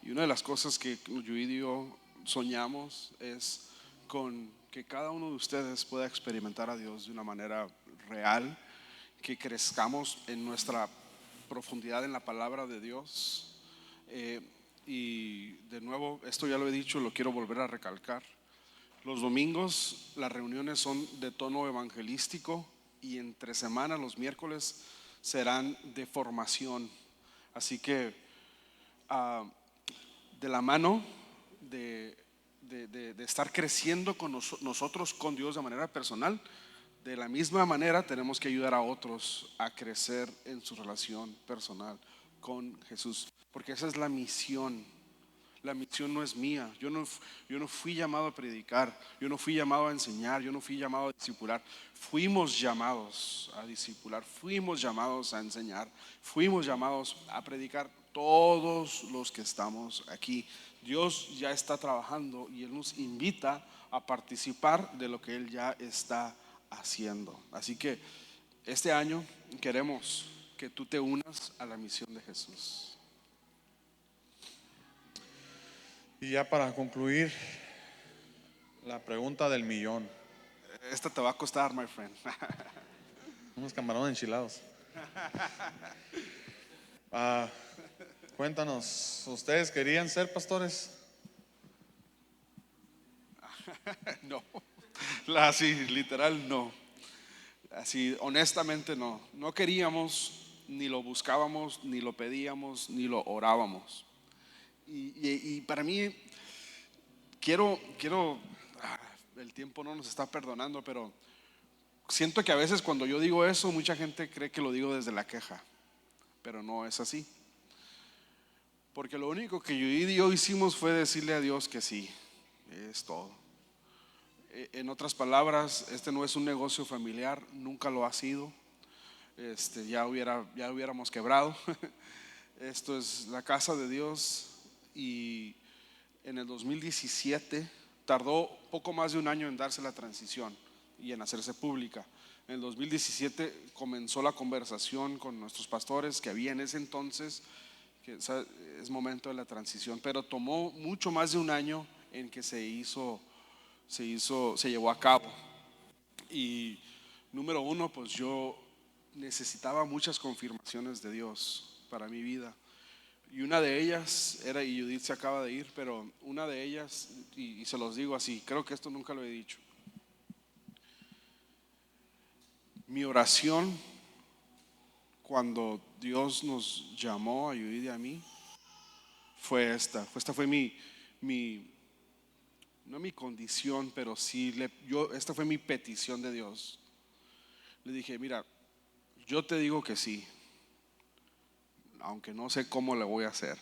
Y una de las cosas que yo soñamos es con que cada uno de ustedes pueda experimentar a Dios de una manera real, que crezcamos en nuestra profundidad en la palabra de Dios. Y de nuevo, esto ya lo he dicho, lo quiero volver a recalcar. Los domingos las reuniones son de tono evangelístico, y entre semana los miércoles serán de formación. Así que de la mano de de estar creciendo con nosotros, con Dios de manera personal, de la misma manera tenemos que ayudar a otros a crecer en su relación personal con Jesús, porque esa es la misión. La misión no es mía. Yo no fui llamado a predicar, yo no fui llamado a enseñar, yo no fui llamado a discipular. Fuimos llamados a discipular, fuimos llamados a enseñar, fuimos llamados a predicar, todos los que estamos aquí. Dios ya está trabajando y Él nos invita a participar de lo que Él ya está haciendo. Así que este año queremos que tú te unas a la misión de Jesús. Y ya para concluir, la pregunta del millón. Esta te va a costar, my friend. Unos camarones enchilados. Cuéntanos, ¿ustedes querían ser pastores? No, así literal no. Así honestamente no. No queríamos, ni lo buscábamos, ni lo pedíamos, ni lo orábamos. Y para mí quiero, el tiempo no nos está perdonando, pero siento que a veces cuando yo digo eso, mucha gente cree que lo digo desde la queja, pero no es así. Porque lo único que yo y yo hicimos fue decirle a Dios que sí, es todo. En otras palabras, este no es un negocio familiar, nunca lo ha sido. Ya hubiéramos quebrado. Esto es la casa de Dios. Y en el 2017 tardó poco más de un año en darse la transición y en hacerse pública. En el 2017 comenzó la conversación con nuestros pastores que había en ese entonces, que es momento de la transición, pero tomó mucho más de un año en que se llevó a cabo. Y número uno, pues yo necesitaba muchas confirmaciones de Dios para mi vida. Y una de ellas era, y Judith se acaba de ir, pero una de ellas, y se los digo así, creo que esto nunca lo he dicho. Mi oración cuando Dios nos llamó a Judith y a mí fue esta. Esta fue no mi condición, pero sí, esta fue mi petición de Dios. Le dije, mira, yo te digo que sí, aunque no sé cómo le voy a hacer.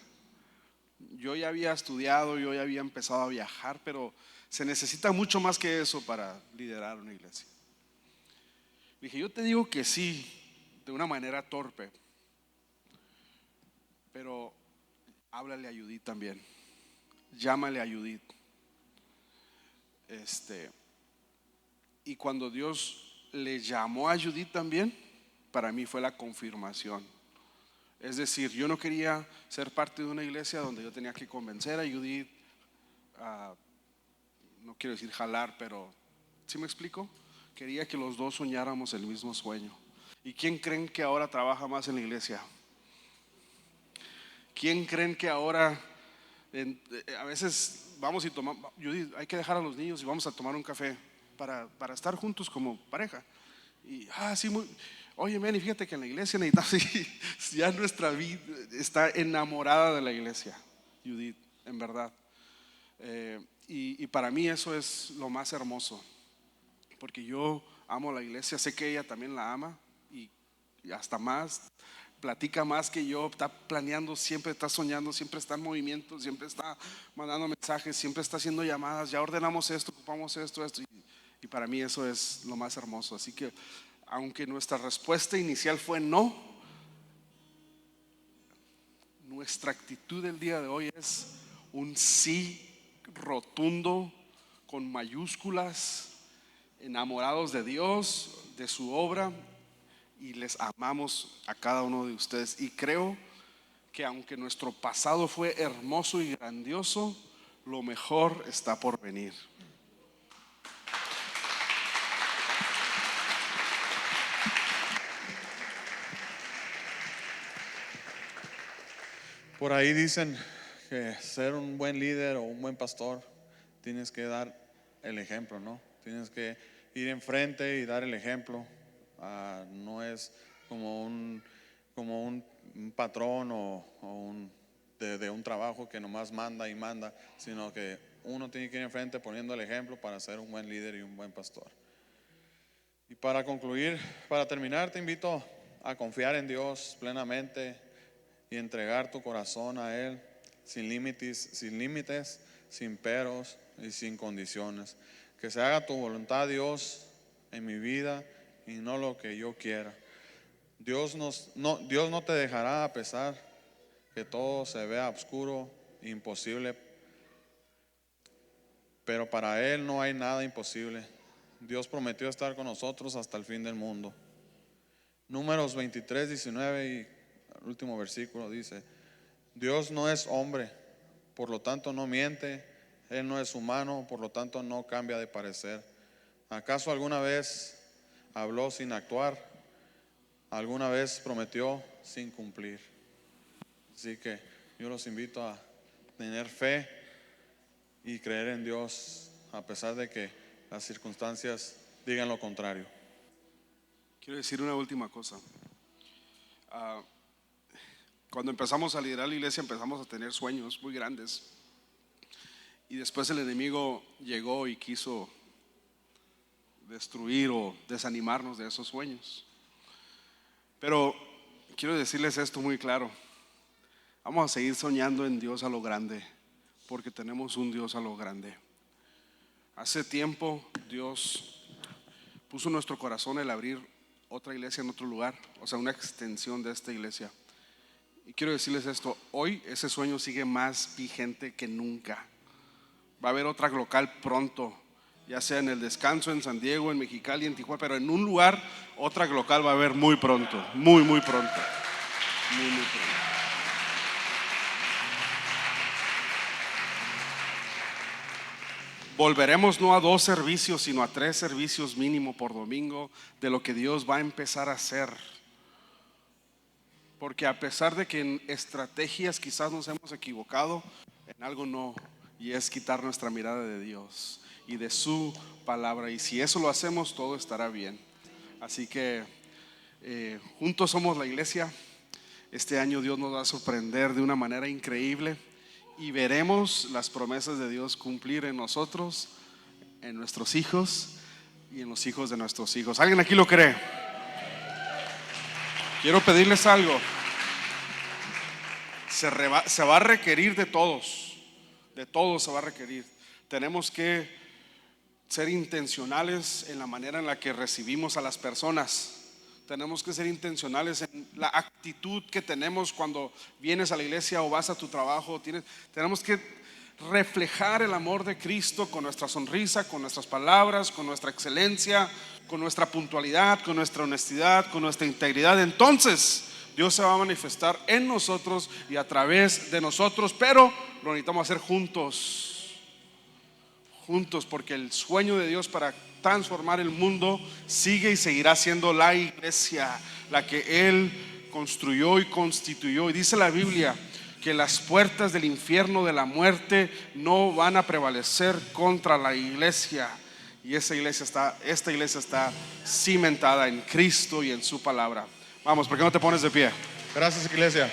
Yo ya había estudiado, yo ya había empezado a viajar, pero se necesita mucho más que eso para liderar una iglesia. Dije, yo te digo que sí, de una manera torpe, pero háblale a Judith también, llámale a Judith. Y cuando Dios le llamó a Judith también, para mí fue la confirmación. Es decir, yo no quería ser parte de una iglesia donde yo tenía que convencer a Judith, no quiero decir jalar, pero ¿sí me explico? Quería que los dos soñáramos el mismo sueño. ¿Y quién creen que ahora trabaja más en la iglesia? ¿Quién creen que ahora a veces vamos y tomamos, Judith, hay que dejar a los niños y vamos a tomar un café para estar juntos como pareja? Y sí, oye, men, y fíjate que en la iglesia necesitamos, ya nuestra vida está enamorada de la iglesia, Judith, en verdad. Y para mí eso es lo más hermoso, porque yo amo la iglesia, sé que ella también la ama y hasta más, platica más que yo, está planeando, siempre está soñando, siempre está en movimiento, siempre está mandando mensajes, siempre está haciendo llamadas, ya ordenamos esto, ocupamos esto, y para mí eso es lo más hermoso. Así que aunque nuestra respuesta inicial fue no, nuestra actitud del día de hoy es un sí rotundo, con mayúsculas, enamorados de Dios, de su obra, y les amamos a cada uno de ustedes. Y creo que aunque nuestro pasado fue hermoso y grandioso, lo mejor está por venir. Por ahí dicen que ser un buen líder o un buen pastor, tienes que dar el ejemplo, ¿no? Tienes que ir enfrente y dar el ejemplo. No es como un patrón o de un trabajo que nomás manda y manda, sino que uno tiene que ir enfrente poniendo el ejemplo para ser un buen líder y un buen pastor. Y para concluir, para terminar, te invito a confiar en Dios plenamente y entregar tu corazón a Él sin límites, sin peros y sin condiciones. Que se haga tu voluntad, Dios, en mi vida y no lo que yo quiera. Dios no te dejará a pesar que todo se vea oscuro, imposible, pero para Él no hay nada imposible. Dios prometió estar con nosotros hasta el fin del mundo. Números 23, 19 y el último versículo dice: Dios no es hombre, por lo tanto no miente. Él no es humano, por lo tanto no cambia de parecer. ¿Acaso alguna vez habló sin actuar? ¿Alguna vez prometió sin cumplir? Así que yo los invito a tener fe y creer en Dios a pesar de que las circunstancias digan lo contrario. Quiero decir una última cosa. Cuando empezamos a liderar la iglesia empezamos a tener sueños muy grandes y después el enemigo llegó y quiso destruir o desanimarnos de esos sueños. Pero quiero decirles esto muy claro: vamos a seguir soñando en Dios a lo grande, porque tenemos un Dios a lo grande. Hace tiempo Dios puso en nuestro corazón el abrir otra iglesia en otro lugar, o sea, una extensión de esta iglesia. Y quiero decirles esto: hoy ese sueño sigue más vigente que nunca. Va a haber otra local pronto, ya sea en El Descanso, en San Diego, en Mexicali, en Tijuana, pero en un lugar otra local va a haber muy pronto, muy pronto, muy pronto. Volveremos no a 2 servicios, sino a 3 servicios mínimo por domingo, de lo que Dios va a empezar a hacer. Porque a pesar de que en estrategias quizás nos hemos equivocado, en algo no, y es quitar nuestra mirada de Dios y de su palabra. Y si eso lo hacemos, todo estará bien. Así que juntos somos la iglesia. Este año Dios nos va a sorprender de una manera increíble y veremos las promesas de Dios cumplir en nosotros, en nuestros hijos y en los hijos de nuestros hijos. ¿Alguien aquí lo cree? Quiero pedirles algo. Se va a requerir de todos se va a requerir. Tenemos que ser intencionales en la manera en la que recibimos a las personas. Tenemos que ser intencionales en la actitud que tenemos cuando vienes a la iglesia o vas a tu trabajo. Tenemos que reflejar el amor de Cristo con nuestra sonrisa, con nuestras palabras, con nuestra excelencia, con nuestra puntualidad, con nuestra honestidad, con nuestra integridad. Entonces Dios se va a manifestar en nosotros y a través de nosotros, pero lo necesitamos hacer juntos, porque el sueño de Dios para transformar el mundo sigue y seguirá siendo la iglesia, la que Él construyó y constituyó. Y dice la Biblia que las puertas del infierno, de la muerte, no van a prevalecer contra la iglesia. Y esta iglesia está cimentada en Cristo y en su palabra. Vamos, ¿por qué no te pones de pie? Gracias, iglesia.